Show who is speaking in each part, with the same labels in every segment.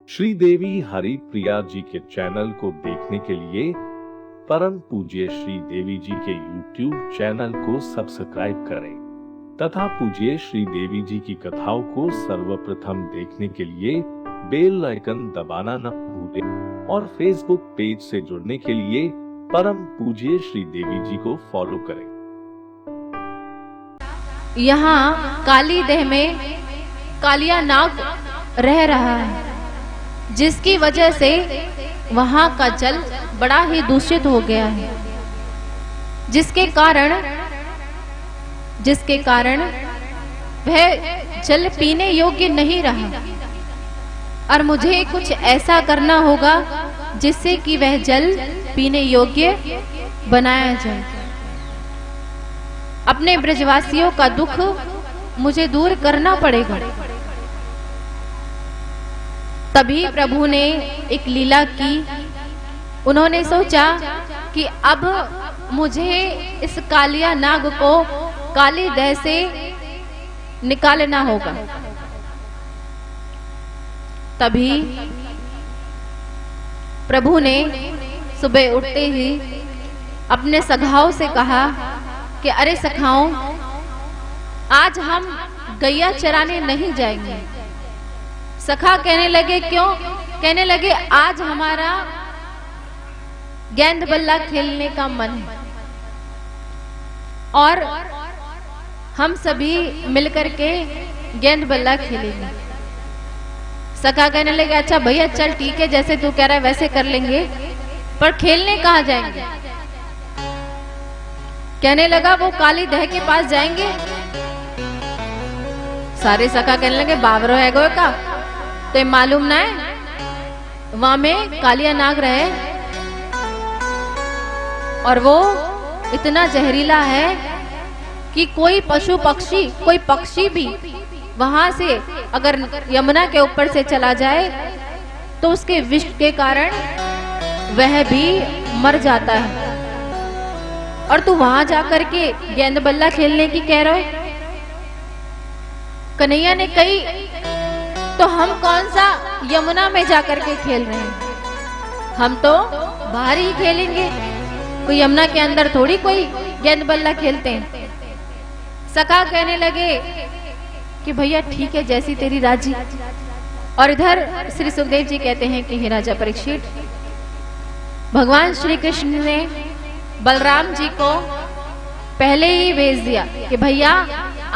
Speaker 1: श्रीदेवी हरिप्रिया जी के चैनल को देखने के लिए परम पूज्य श्रीदेवी जी के YouTube चैनल को सब्सक्राइब करें तथा पूज्य श्रीदेवी जी की कथाओं को सर्वप्रथम देखने के लिए बेल आइकन दबाना न भूलें और फेसबुक पेज से जुड़ने के लिए परम पूज्य श्रीदेवी जी को फॉलो करें।
Speaker 2: यहाँ काली देह में कालिया नाग रह रहा है, जिसकी वजह से वहां का जल बड़ा ही दूषित हो गया है, जिसके कारण वह जल पीने योग्य नहीं रहा और मुझे कुछ ऐसा करना होगा जिससे कि वह जल पीने योग्य बनाया जाए। अपने ब्रजवासियों का दुख मुझे दूर करना पड़ेगा। तभी प्रभु ने एक लीला की। उन्होंने सोचा कि अब मुझे इस कालिया नाग को काली देह से निकालना होगा। तभी प्रभु ने सुबह उठते ही अपने सखाओं से कहा कि अरे सखाओं, आज हम गैया चराने नहीं जाएंगे। सखा कहने लगे क्यों? कहने लगे आज हमारा गेंद बल्ला खेलने का मन है और हम सभी मिलकर के गेंद बल्ला खेलेंगे। सखा कहने लगे अच्छा भैया चल ठीक है, जैसे तू कह रहा है वैसे कर लेंगे, पर खेलने कहाँ जाएंगे? कहने लगा वो काली देह के पास जाएंगे। सारे सखा कहने लगे बावरो है गो का, तो मालूम ना है वहां में कालिया नाग रहे और वो इतना जहरीला है कि कोई पशु पक्षी, कोई पक्षी भी वहां से अगर यमुना के ऊपर से चला जाए तो उसके विष के कारण वह भी मर जाता है। और तू वहां जाकर के गेंद बल्ला खेलने की कह रहे हो? कन्हैया ने कही तो हम कौन सा यमुना में जाकर के खेल रहे हैं, हम तो बाहर ही खेलेंगे, कोई यमुना के अंदर थोड़ी कोई गेंद बल्ला खेलते हैं। सखा कहने लगे कि भैया ठीक है जैसी तेरी राजी। और इधर श्री सुखदेव जी कहते हैं कि हे राजा परीक्षित, भगवान श्री कृष्ण ने बलराम जी को पहले ही भेज दिया कि भैया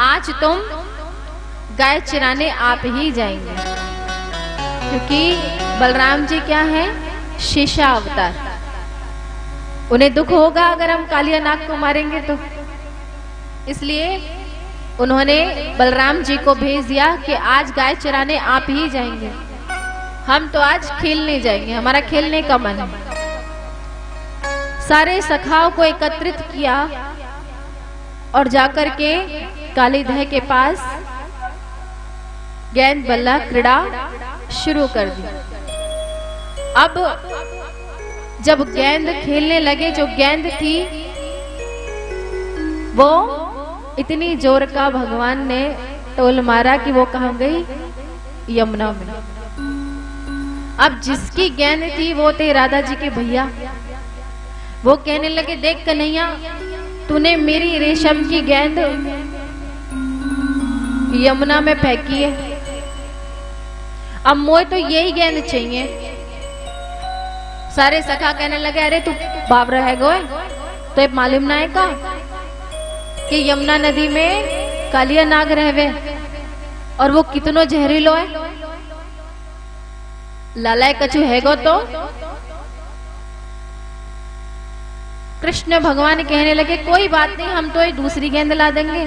Speaker 2: आज तुम गाय चराने आप ही जाएंगे, क्योंकि बलराम जी क्या है? शेषा अवतार। उन्हें दुख होगा अगर हम कालिया नाग को मारेंगे तो, इसलिए उन्होंने बलराम जी को भेज दिया कि आज गाय चराने आप ही जाएंगे, हम तो आज खेलने जाएंगे, हमारा खेलने का मन है। सारे सखाओं को एकत्रित किया और जाकर के काली देह के पास गेंद बल्ला क्रीड़ा शुरू कर दी। अब जब गेंद खेलने लगे, जो गेंद थी वो इतनी जोर का भगवान ने टोल मारा कि वो कहाँ गई? यमुना में। अब जिसकी गेंद थी वो थे राधा जी के भैया। वो कहने लगे देख कन्हैया, तूने मेरी रेशम की गेंद यमुना में फेंकी है, अब मोए तो यही गेंद चाहिए। सारे सखा कहने लगे अरे तू बावरा है गो, तो मालूम ना है का कि यमुना नदी में कालिया नाग रहवे और वो कितनो जहरीलो है, लालाय कछु है गो। तो कृष्ण भगवान कहने लगे कोई बात नहीं, हम तो ये दूसरी गेंद ला देंगे।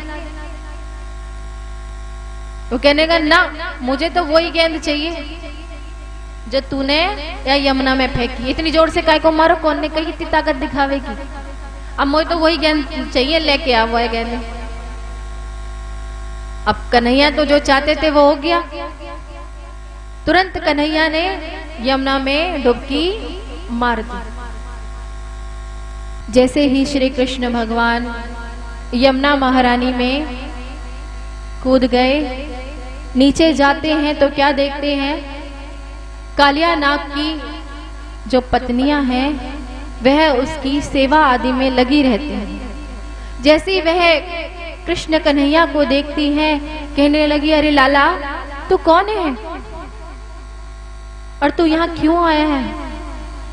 Speaker 2: वो कहने का ना, मुझे तो वही गेंद चाहिए जो तूने या यमुना में फेंकी। इतनी जोर से काय को मारो, कौन ने कही इतनी ताकत दिखावेगी? अब मुझे तो वही गेंद चाहिए, लेके आ वो है गेंद। अब कन्हैया तो जो चाहते थे वो हो गया। तुरंत कन्हैया ने यमुना में डुबकी मार दी। जैसे ही श्री कृष्ण भगवान यमुना महारानी में कूद गए, नीचे जाते हैं तो क्या देखते हैं कालिया नाग की जो पत्नियां हैं वह उसकी सेवा आदि में लगी रहती हैं। जैसे ही वह कृष्ण कन्हैया को देखती हैं, कहने लगी, अरे लाला तू कौन है और तू यहाँ क्यों आया है?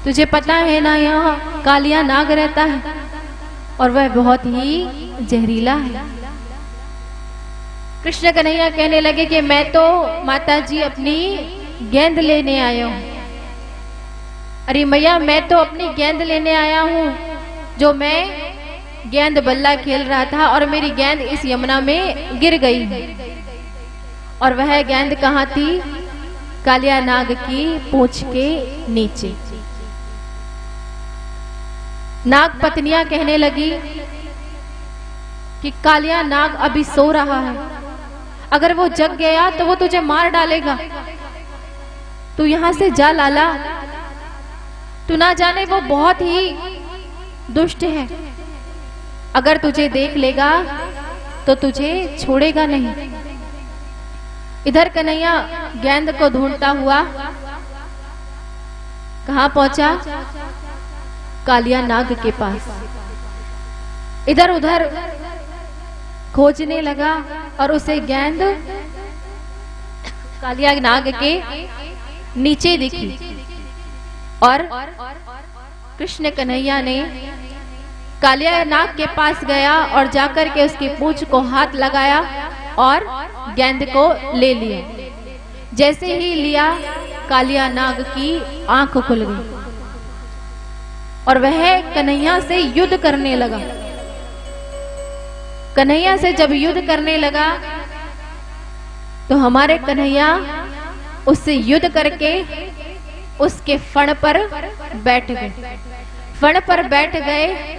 Speaker 2: तुझे पता है ना यहाँ कालिया नाग रहता है और वह बहुत ही जहरीला है। कृष्ण कन्हैया कहने लगे कि मैं तो माता जी अपनी गेंद लेने आया हूँ। अरे मैया मैं तो अपनी गेंद लेने आया हूँ, जो मैं गेंद बल्ला खेल रहा था और मेरी गेंद इस यमुना में गिर गई है। और वह गेंद कहाँ थी? कालिया नाग की पूंछ के नीचे। नाग पत्नियां कहने लगी कि कालिया नाग अभी सो रहा है, अगर वो जग गया तो वो तुझे मार डालेगा। तू यहां से जा लाला, तू ना जाने वो बहुत ही दुष्ट है, अगर तुझे देख लेगा तो तुझे छोड़ेगा नहीं। इधर कन्हैया गेंद को ढूंढता हुआ कहां पहुंचा? कालिया नाग के पास। इधर उधर खोजने लगा और उसे गेंद कालिया नाग के नीचे दिखी। और कृष्ण कन्हैया ने कालिया नाग के पास गया और जाकर के उसकी पूंछ को हाथ लगाया और गेंद को ले लिया। जैसे ही लिया, कालिया नाग की आंख खुल गई और वह कन्हैया से युद्ध करने लगा। कन्हैया से जब युद्ध करने लगा तो हमारे कन्हैया उससे युद्ध करके उसके फण पर बैठ गए। फण पर बैठ गए।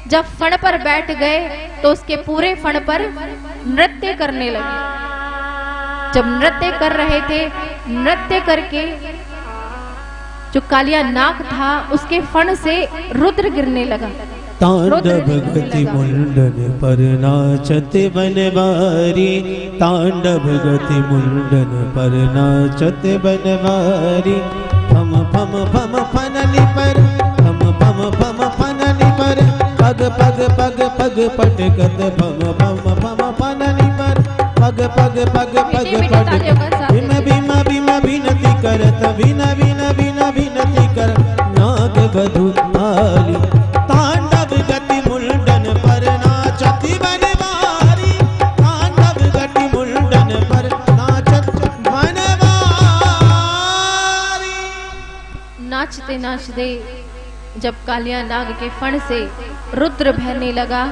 Speaker 2: जब फण पर बैठ गए तो उसके पूरे फण पर नृत्य करने लगे। जब नृत्य कर रहे थे, नृत्य करके जो कालिया नाग था उसके फण से रुद्र गिरने लगा।
Speaker 3: तांडव गति मुंडन पर नाचते बनवारी, तांडव गति मुंडन पर नाचते बनवारी। फम फम फम फननि पर, फम फम फम फननि पर, पग पग पग पग पटकत फम फम फम फननि पर, पग पग पग पग पटकत भीम भीम भीम विनती करत, विन विन विन विनती कर नाग वधू आली। तांडव गति मुंडन पर नाचती बनवारी, तांडव गति मुंडन पर नाचत बनवारी।
Speaker 2: नाचते नाचते जब कालिया नाग के फण से रुद्र बहने लगा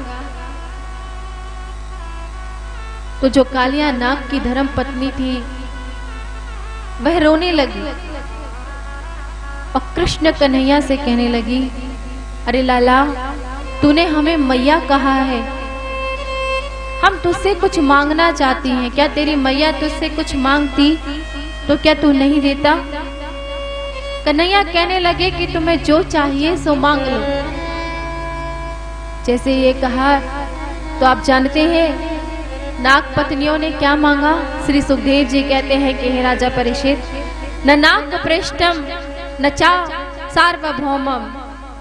Speaker 2: तो जो कालिया नाग की धर्म पत्नी थी वह रोने लगी और कृष्ण कन्हैया से कहने लगी, अरे लाला तूने हमें मैया कहा है, हम तुझसे कुछ मांगना चाहती हैं, क्या तेरी मैया तुझसे कुछ मांगती तो क्या तू नहीं देता? कन्हैया कहने लगे कि तुम्हें जो चाहिए सो मांग लो। जैसे ये कहा तो आप जानते हैं नाग पत्नियों ने क्या मांगा? श्री सुखदेव जी कहते हैं कि हे राजा परीक्षित, न नाग पृष्ठम न चा सार्वभौमम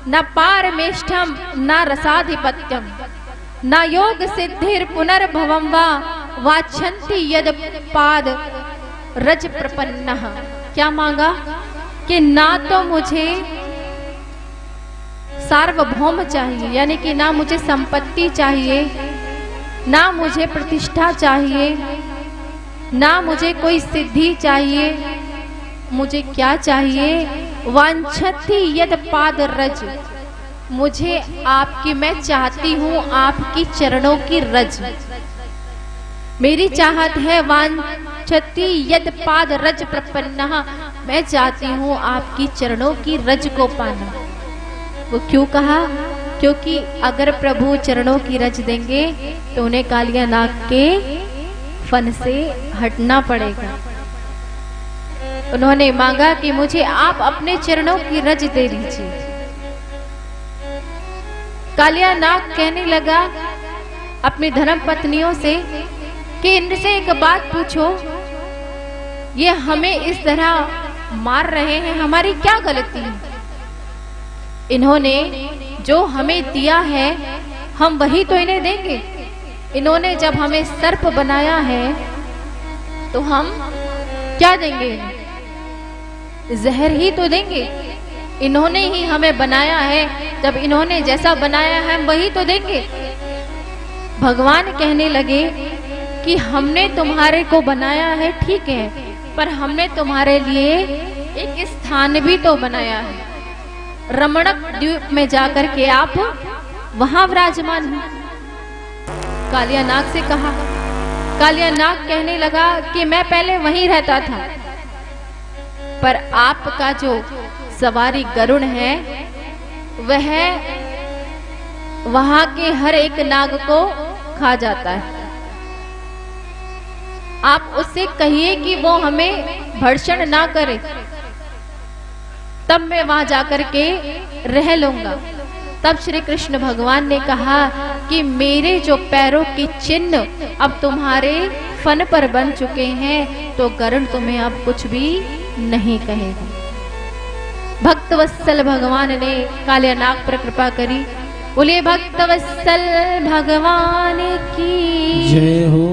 Speaker 2: न पारमेष्ठम न रसाधिपत्यम न योग सिद्धिर पुनर्भवम वा वाच्छन्ति यद पाद रज प्रपन्नः। क्या मांगा? कि ना तो मुझे सार्वभौम चाहिए, यानी कि ना मुझे संपत्ति चाहिए, ना मुझे प्रतिष्ठा चाहिए, ना मुझे कोई सिद्धि चाहिए, मुझे क्या चाहिए? वांछति यद पाद रज, मुझे आपकी, मैं चाहती हूँ आपकी चरणों की रज। मेरी चाहत है वांछति यद पाद रज प्रपन्नः, मैं चाहती हूँ आपकी चरणों की रज को पाना। वो क्यों कहा? क्योंकि अगर प्रभु चरणों की रज देंगे तो उन्हें कालिया नाग के फन से हटना पड़ेगा। उन्होंने मांगा कि मुझे आप अपने चरणों की रज दे दीजिए। कालिया नाग कहने लगा अपनी धर्म पत्नियों से कि इनसे एक बात पूछो, ये हमें इस तरह मार रहे हैं, हमारी क्या गलती है? इन्होंने जो हमें दिया है हम वही तो इन्हें देंगे। इन्होंने जब हमें सर्प बनाया है तो हम क्या देंगे? जहर ही तो देंगे। इन्होंने ही हमें बनाया है, जब इन्होंने जैसा बनाया है हम वही तो देंगे। भगवान कहने लगे कि हमने तुम्हारे को बनाया है ठीक है, पर हमने तुम्हारे लिए एक स्थान भी तो बनाया है। रमणक द्वीप में जाकर के आप वहां विराजमान हो। कालिया नाग से कहा। कालिया नाग कहने लगा कि मैं पहले वहीं रहता था, पर आपका जो सवारी गरुड़ है वह वहां के हर एक नाग को खा जाता है। आप उससे कहिए कि वो हमें भर्षण ना करे, तब मैं वहां जाकर के रह लूंगा। तब श्री कृष्ण भगवान ने कहा कि मेरे जो पैरों के चिन्ह अब तुम्हारे फन पर बन चुके हैं, तो गरुड़ तुम्हें अब कुछ भी नहीं कहेगा। भक्तवत्सल भगवान ने कालिया नाग पर कृपा करी। बोलिए भक्तवत्सल भगवान की
Speaker 3: जय हो।